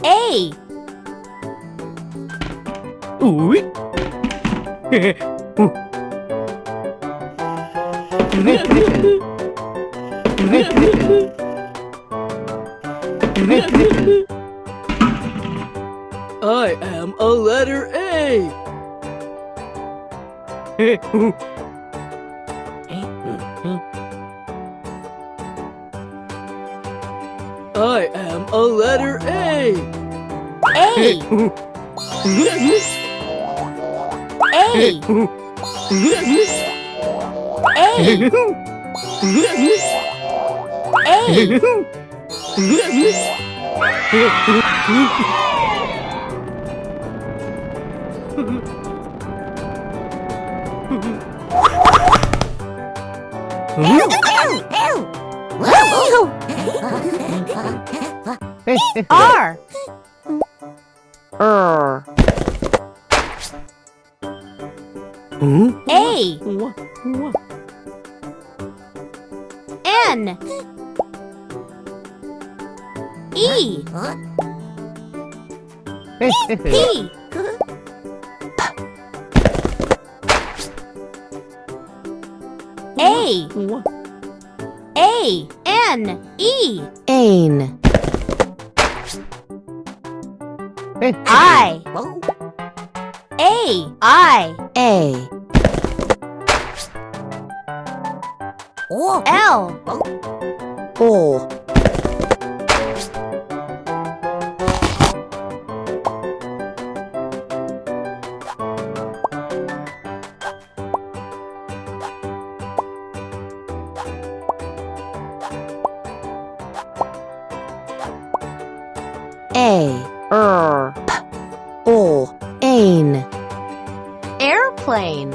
A. Ui. I am a letter A. I am a letter A. A. A. R. A. N. E. P. A. A. N. E. Ain. I. A. I. A. L. O. A. O. Ain. Airplane.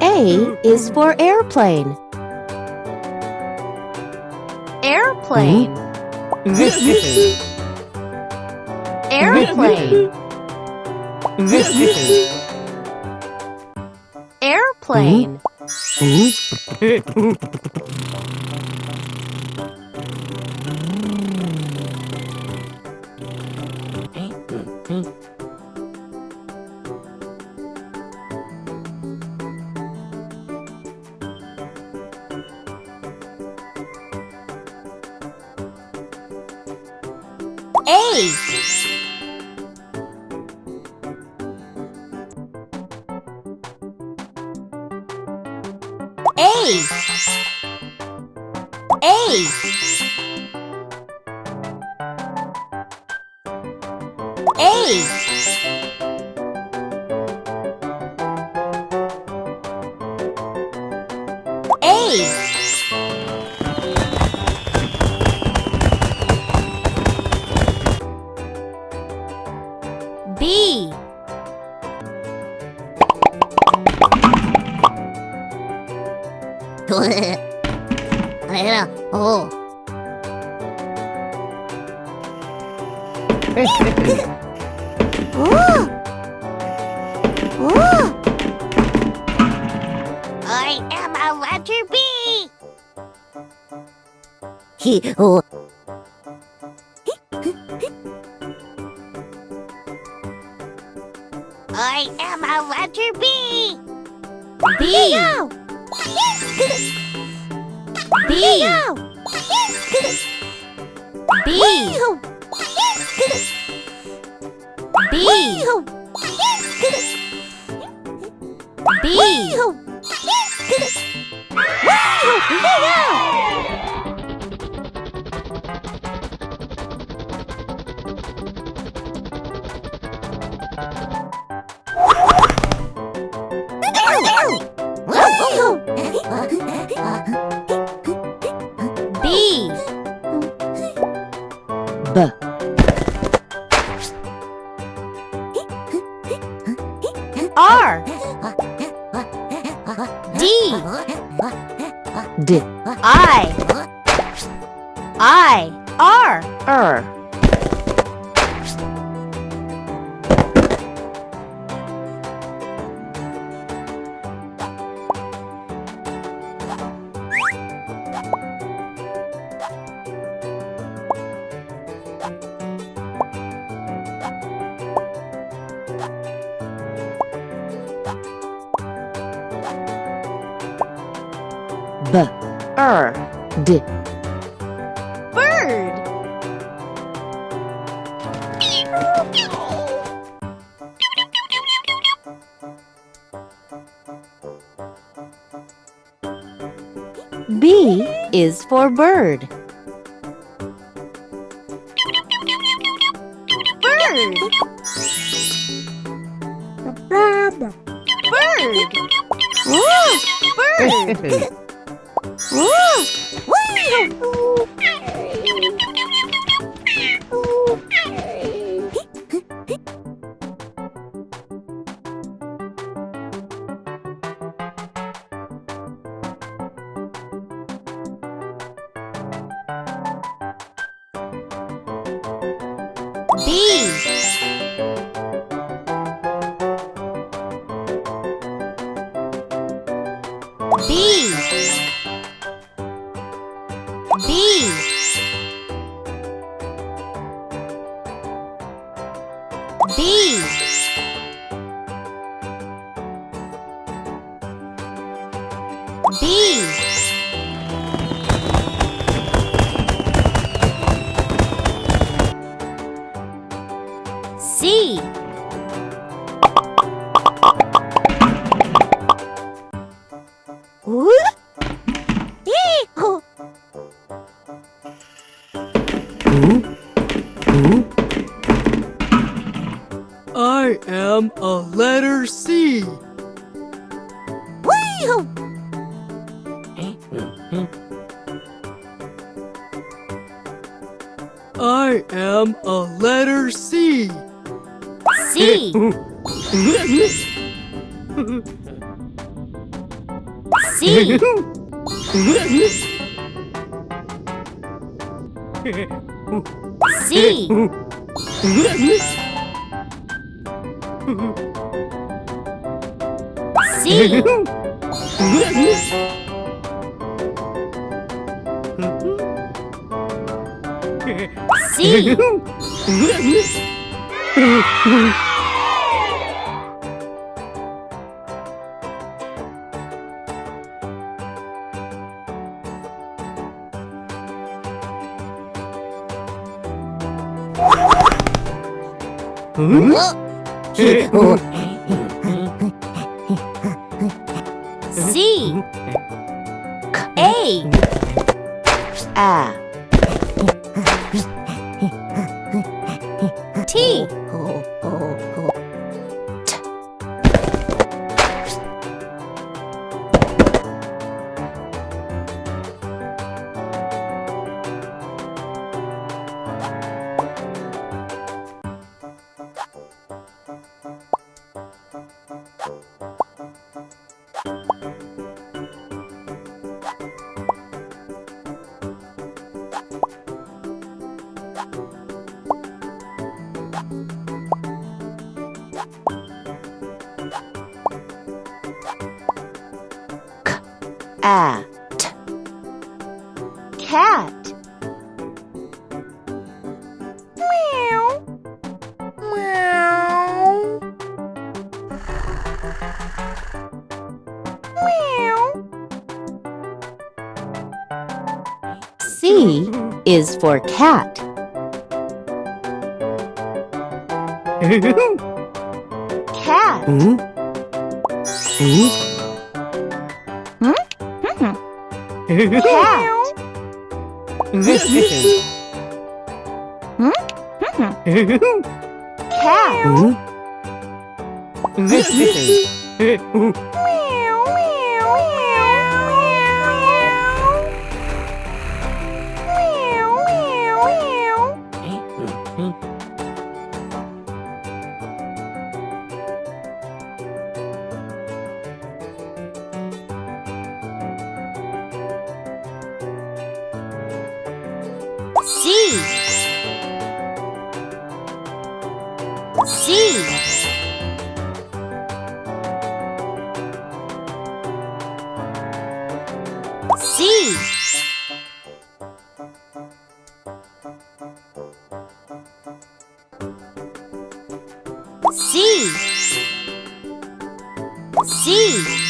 A is for airplane. Airplane. Airplane. Airplane. A. A. A. A. A. B. I am a letter B. I am a letter B. B. B. B. B. B. B. B. R. D. D. I. R. D. Bird. B is for bird. Bird. Bird. Ooh, bird. B. B. B. B. B. C. Ooh. Yee-hoo. I am a letter C. Wee-hoo. I am a letter C. C. C. C. C. C. C. A. T. Cat. Meow. Meow. Meow. C is for cat. Cat. Cat. Cat. C. C. C. C. C.